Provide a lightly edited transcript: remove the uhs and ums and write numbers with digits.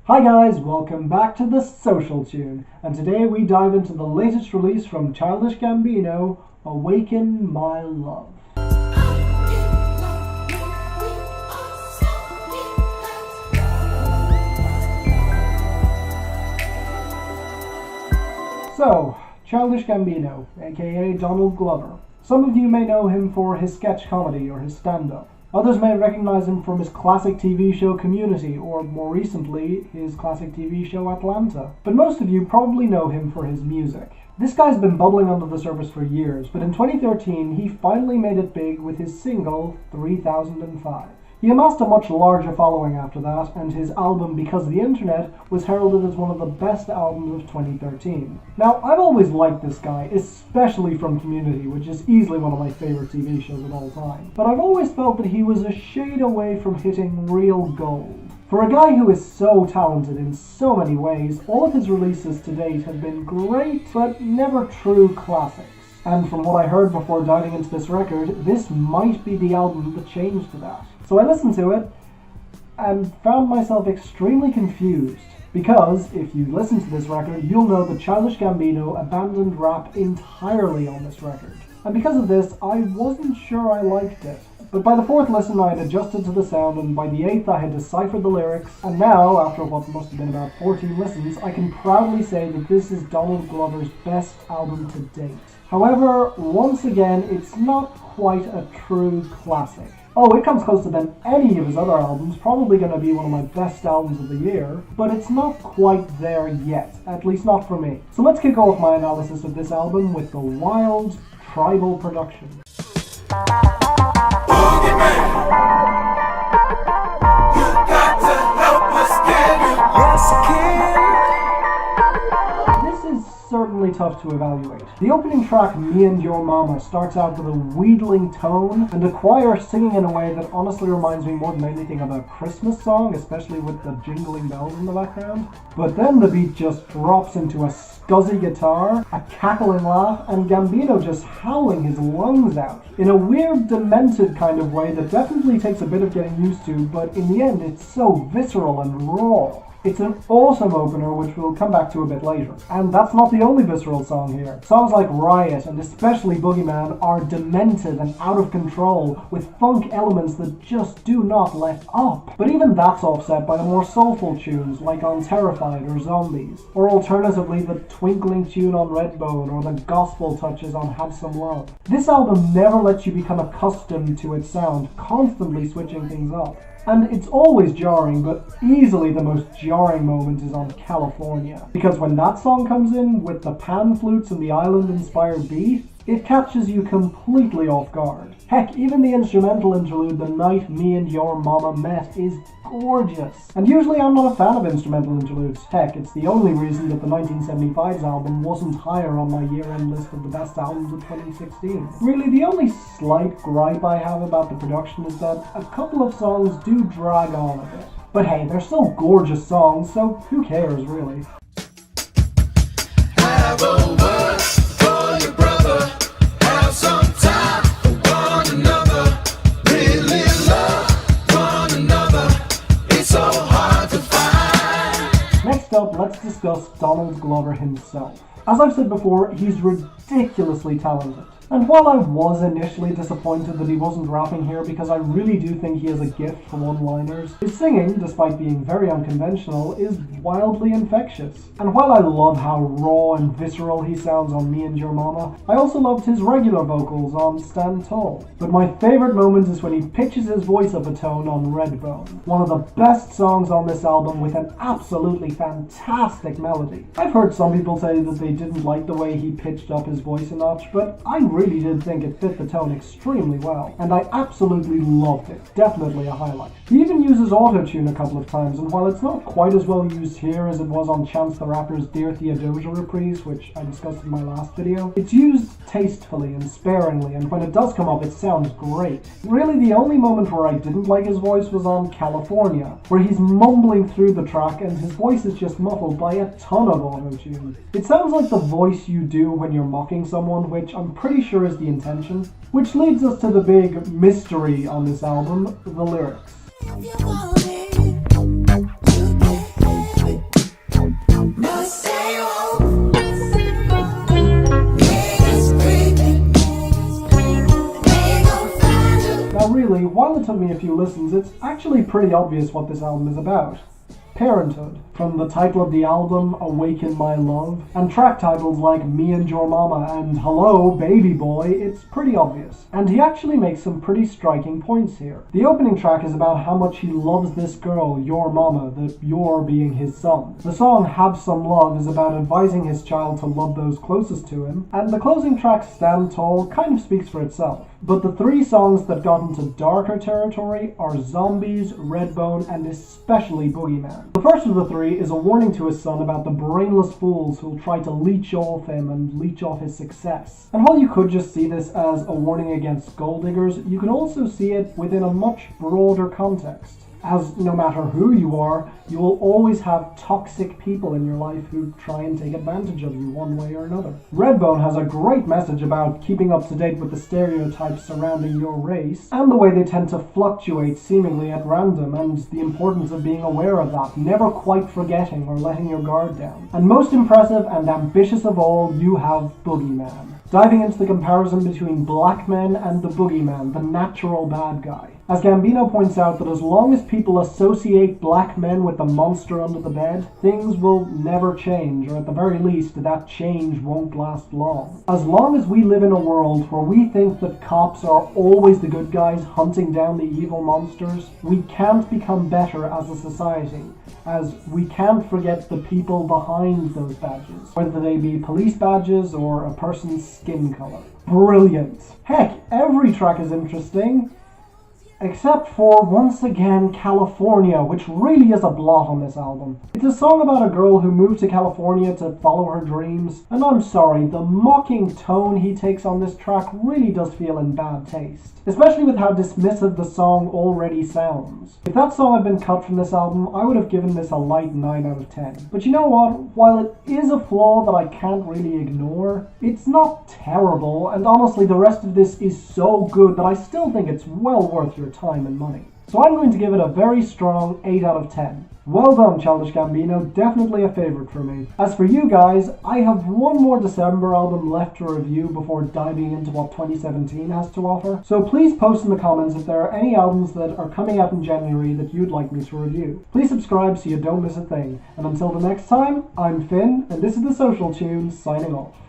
Hi guys, welcome back to The Social Tune, and today we dive into the latest release from Childish Gambino, Awaken My Love. So, Childish Gambino, aka Donald Glover. Some of you may know him for his sketch comedy or his stand-up. Others may recognize him from his classic TV show Community, or more recently, his classic TV show Atlanta. But most of you probably know him for his music. This guy's been bubbling under the surface for years, but in 2013 he finally made it big with his single, 3005. He amassed a much larger following after that, and his album Because of the Internet was heralded as one of the best albums of 2013. Now, I've always liked this guy, especially from Community, which is easily one of my favorite TV shows of all time. But I've always felt that he was a shade away from hitting real gold. For a guy who is so talented in so many ways, all of his releases to date have been great, but never true classics. And from what I heard before diving into this record, this might be the album that changed that. So I listened to it and found myself extremely confused, because if you listen to this record, you'll know that Childish Gambino abandoned rap entirely on this record. And because of this, I wasn't sure I liked it. But by the fourth listen I had adjusted to the sound, and by the eighth I had deciphered the lyrics, and now, after what must have been about 14 listens, I can proudly say that this is Donald Glover's best album to date. However, once again, it's not quite a true classic. Oh, it comes closer than any of his other albums, probably going to be one of my best albums of the year, but it's not quite there yet, at least not for me. So let's kick off my analysis of this album with the wild, tribal production. Boogieman, you got to help us, can you? Yes, kid. This is certainly tough to evaluate. The opening track, Me and Your Mama, starts out with a wheedling tone and a choir singing in a way that honestly reminds me more than anything of a Christmas song, especially with the jingling bells in the background. But then the beat just drops into a scuzzy guitar, a cackling laugh, and Gambino just howling his lungs out in a weird, demented kind of way that definitely takes a bit of getting used to, but in the end it's so visceral and raw. It's an awesome opener, which we'll come back to a bit later. And that's not the only visceral song here. Songs like Riot, and especially Boogieman, are demented and out of control, with funk elements that just do not let up. But even that's offset by the more soulful tunes, like on Terrified or Zombies, or alternatively the twinkling tune on Redbone, or the gospel touches on Have Some Love. This album never lets you become accustomed to its sound, constantly switching things up. And it's always jarring, but easily the most jarring moment is on California. Because when that song comes in, with the pan flutes and the island-inspired beat, it catches you completely off guard. Heck, even the instrumental interlude, The Night Me and Your Mama Met, is gorgeous. And usually I'm not a fan of instrumental interludes. Heck, it's the only reason that the 1975's album wasn't higher on my year-end list of the best albums of 2016. Really, the only slight gripe I have about the production is that a couple of songs do drag on a bit. But hey, they're still gorgeous songs, so who cares, really? Have a word for your brother. Have some time for one another. Really love one another. It's so hard to find. Next up, let's discuss Donald Glover himself. As I've said before, he's ridiculously talented. And while I was initially disappointed that he wasn't rapping here, because I really do think he has a gift for one-liners, his singing, despite being very unconventional, is wildly infectious. And while I love how raw and visceral he sounds on Me and Your Mama, I also loved his regular vocals on Stand Tall. But my favorite moment is when he pitches his voice up a tone on Redbone, one of the best songs on this album with an absolutely fantastic melody. I've heard some people say that they didn't like the way he pitched up his voice a notch, but I really did think it fit the tone extremely well, and I absolutely loved it. Definitely a highlight. He even uses auto-tune a couple of times, and while it's not quite as well used here as it was on Chance the Rapper's Dear Theodosia reprise, which I discussed in my last video, it's used tastefully and sparingly, and when it does come up, it sounds great. Really, the only moment where I didn't like his voice was on California, where he's mumbling through the track and his voice is just muffled by a ton of auto-tune. It sounds like the voice you do when you're mocking someone, which I'm pretty sure is the intention. Which leads us to the big mystery on this album, the lyrics. while it took me a few listens, it's actually pretty obvious what this album is about. Parenthood, from the title of the album, Awaken My Love, and track titles like Me and Your Mama and Hello, Baby Boy, it's pretty obvious. And he actually makes some pretty striking points here. The opening track is about how much he loves this girl, Your Mama, the your being his son. The song Have Some Love is about advising his child to love those closest to him, and the closing track Stand Tall kind of speaks for itself. But the three songs that got into darker territory are Zombies, Redbone, and especially Boogieman. The first of the three is a warning to his son about the brainless fools who'll try to leech off him and leech off his success. And while you could just see this as a warning against gold diggers, you can also see it within a much broader context. As no matter who you are, you will always have toxic people in your life who try and take advantage of you one way or another. Redbone has a great message about keeping up to date with the stereotypes surrounding your race, and the way they tend to fluctuate seemingly at random, and the importance of being aware of that, never quite forgetting or letting your guard down. And most impressive and ambitious of all, you have Boogieman. Diving into the comparison between black men and the Boogieman, the natural bad guy. As Gambino points out that as long as people associate black men with the monster under the bed, things will never change, or at the very least, that change won't last long. As long as we live in a world where we think that cops are always the good guys hunting down the evil monsters, we can't become better as a society, as we can't forget the people behind those badges, whether they be police badges or a person's skin color. Brilliant! Heck, every track is interesting. Except for, once again, California, which really is a blot on this album. It's a song about a girl who moved to California to follow her dreams, and I'm sorry, the mocking tone he takes on this track really does feel in bad taste. Especially with how dismissive the song already sounds. If that song had been cut from this album, I would have given this a light 9 out of 10. But you know what? While it is a flaw that I can't really ignore, it's not terrible, and honestly the rest of this is so good that I still think it's well worth your time and money. So I'm going to give it a very strong 8 out of 10. Well done, Childish Gambino, definitely a favourite for me. As for you guys, I have one more December album left to review before diving into what 2017 has to offer, so please post in the comments if there are any albums that are coming out in January that you'd like me to review. Please subscribe so you don't miss a thing, and until the next time, I'm Finn, and this is The Social Tunes, signing off.